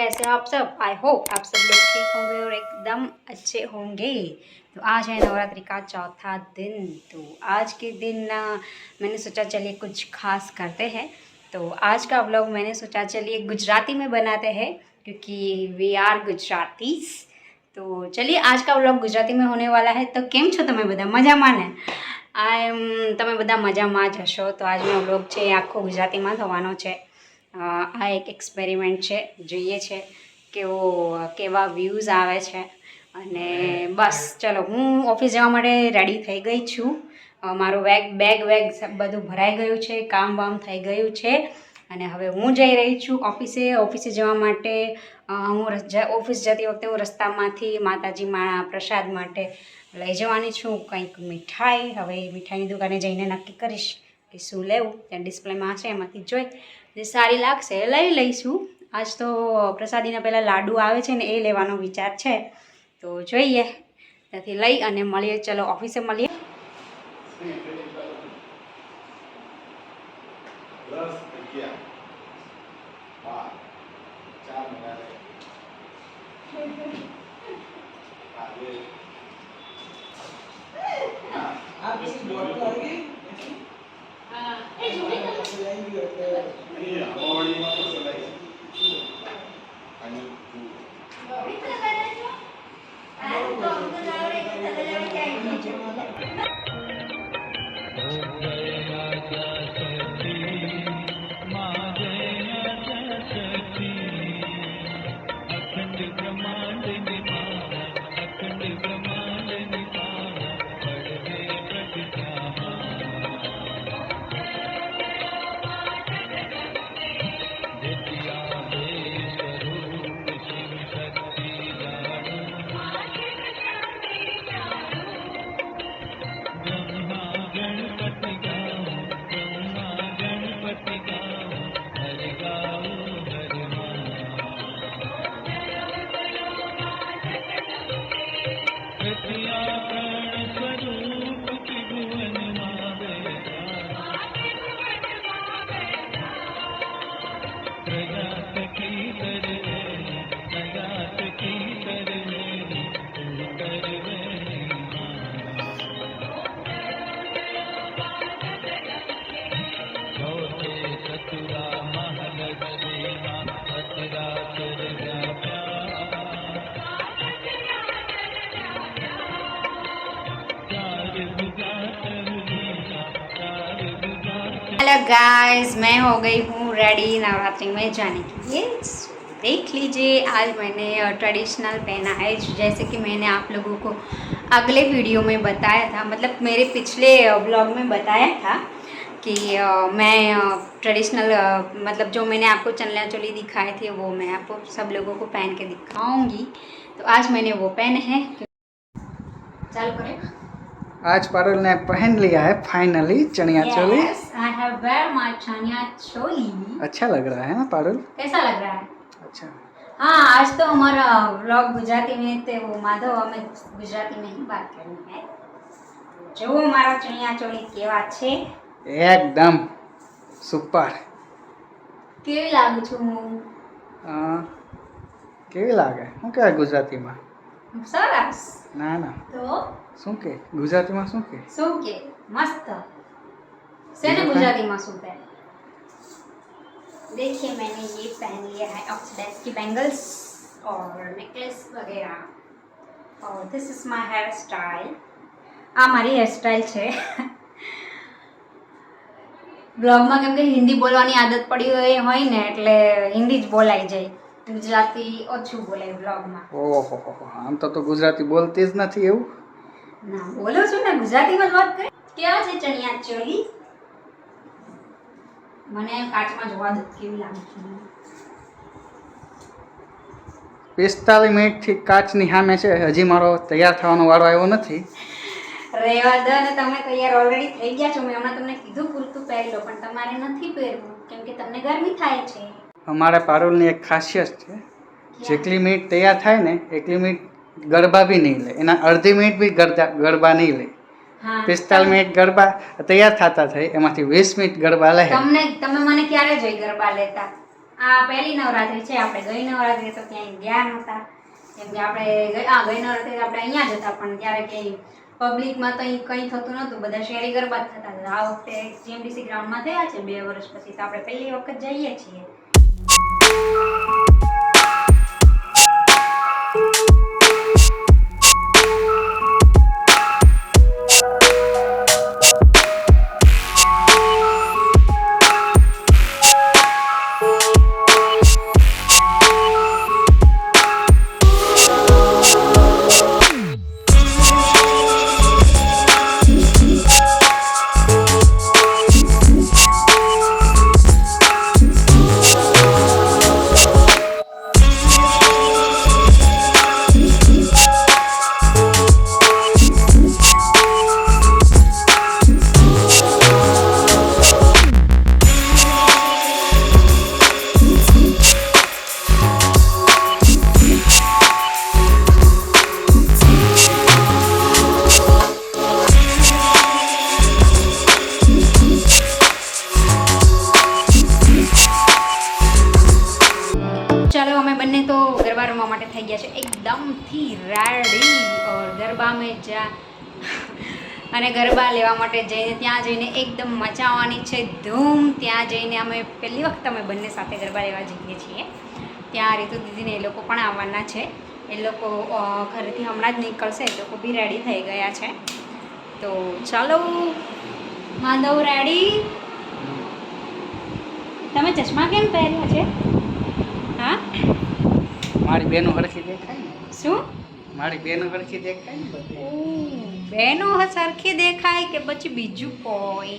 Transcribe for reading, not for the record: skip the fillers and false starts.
कैसे हो आप सब। आई होप आप सब लोग ठीक होंगे और एकदम अच्छे होंगे। तो आज है नवरात्रि का चौथा दिन। तो आज के दिन मैंने सोचा चलिए कुछ खास करते हैं। तो आज का व्लॉग मैंने सोचा चलिए गुजराती में बनाते हैं क्योंकि वी आर गुजरातीस। तो चलिए आज का व्लॉग गुजराती में होने वाला है। तो કેમ છો તમે બધા મજામાં ને? તમે બધા મજામાં જ હશો। તો આજનો વ્લોગ છે એ આખો ગુજરાતીમાં થવાનો છે। આ એક એક્સપેરિમેન્ટ છે, જોઈએ છે કેવા વ્યૂઝ આવે છે। અને બસ ચલો હું ઓફિસ જવા માટે રેડી થઈ ગઈ છું। મારું બેગ બધું ભરાઈ ગયું છે, કામ વામ થઈ ગયું છે અને હવે હું જઈ રહી છું ઓફિસે જવા માટે। હું ઓફિસ જતી વખતે હું રસ્તામાંથી માતાજીમાં પ્રસાદ માટે લઈ જવાની છું કંઈક મીઠાઈ। હવે મીઠાઈની દુકાને જઈને નક્કી કરીશ કે શું લેવું। ત્યાં ડિસ્પ્લેમાં હશે એમાંથી જોઈ જે સારી લાગશે લઈ લઈશું। આજ તો પ્રસાદીના પહેલાં લાડુ આવે છે ને એ લેવાનો વિચાર છે। તો જોઈએ ત્યાંથી લઈ અને મળીએ। ચલો ઓફિસે મળીએ। हेलो गाइस, मैं हो गई हूँ रेडी नवरात्रि में जाने के लिए। देख लीजिए आज मैंने ट्रेडिशनल पहना है जैसे कि मैंने आप लोगों को अगले वीडियो में बताया था, मतलब मेरे पिछले ब्लॉग में बताया था कि मैं ट्रेडिशनल मतलब जो मैंने आपको चनिया चोली दिखाए थे वो मैं आपको सब लोगों को पहन के दिखाऊंगी। तो आज मैंने वो पहने हैं। चालू करें। आज पारुल ने पहन लिया है finally chaniya choli. I have wear my chaniya choli. अच्छा लग रहा है ना पारुल? कैसा लग रहा है? अच्छा। हाँ आज तो हमारा व्लॉग गुजराती में थे वो माधव हमें गुजराती में ही बात करनी है। जो हमारा चनिया चोली केवा छे एकदम सुपर। केवी लागू छू केवी लागे શું કહેવાય ગુજરાતીમાં? સરસ। ના ના તો શું કે ગુજરાતીમાં શું કે? શું કે મસ્ત सेने गुजराती में શું है। देखिए मैंने ये पहन लिया है ऑक्सीडाइज की बैंगल्स और नेकलेस वगैरह और this is my hairstyle. आ मारी हेयर स्टाइल है। ब्लॉग में केम के हिंदी बोलवानी आदत पड़ी होय ने એટલે हिंदी ज बोलाई जाए, गुजराती ओछું બોલાય ब्लॉग में। ओहो आम तो गुजराती बोलती ज નથી એવું? ना बोलो છું ને ગુજરાતી માં વાત કરે। કેવા છે ચણિયા ચોલી? મને કાચમાં જોવા દો કેવી લાગે છે। 45 મિનિટથી કાચની સામે છે, હજી મારો તૈયાર થવાનો વારો આવ્યો નથી। રેવા દો ને તમે તૈયાર ઓલરેડી થઈ ગયા છો। મેં હમણાં તમને કીધું પૂરતું પહેરી લો પણ તમારે નથી પહેરવું કેમ કે તમને ગરમી થાય છે। અમારા પારુલની એક ખાસિયત છે, જેટલી મિનિટ તૈયાર થાય ને એટલી મિનિટ ગરબા બી નહીં લે, એના અડધી મિનિટ બી ગરબા નહીં લે। 45 મિનિટ ગરબા તૈયાર થતા થાય એમાંથી 20 મિનિટ ગરબા લે। તમે મને ક્યારે જોઈ ગરબા લેતા? આ પહેલી નવરાત્રી છે. આપણે ગઈ નવરાત્રી તો ક્યાંય ગયા નહોતા, કેમ કે આપણે ગઈ નવરાત્રી આપણે અહીંયા જ હતા, પણ ત્યારે ક્યાંય પબ્લિકમાં તો કંઈ થતું નહોતું, બધા શેરી ગરબા જ થતા હતા. આ વખતે જીએમડીસી ગ્રાઉન્ડમાં થયા છે 2 વર્ષ પછી, તો આપણે પહેલી વખત જઈએ છીએ. ચાલો અમે બંને તો ગરબા રમવા માટે થઈ ગયા છે એકદમથી રેડી. ઓર ગરબા મેં જા અને ગરબા લેવા માટે જઈને ત્યાં જઈને એકદમ મચાવવાની છે ધૂમ. ત્યાં જઈને અમે પહેલી વખત અમે બંને સાથે ગરબા લેવા જઈએ છીએ. ત્યાં રીતુ દીદીને એ લોકો પણ આવવાના છે. એ લોકો ઘરેથી હમણાં જ નીકળશે, એ લોકો બી રેડી થઈ ગયા છે. તો ચાલો માધવ રેડી. તમે ચશ્મા કેમ પહેર્યા છે? હા, મારી બેનો હરખી દેખાય ને. શું મારી બેનો હરખી દેખાય ને બધી. બેનો સરખી દેખાય કે પછી બીજું કોઈ?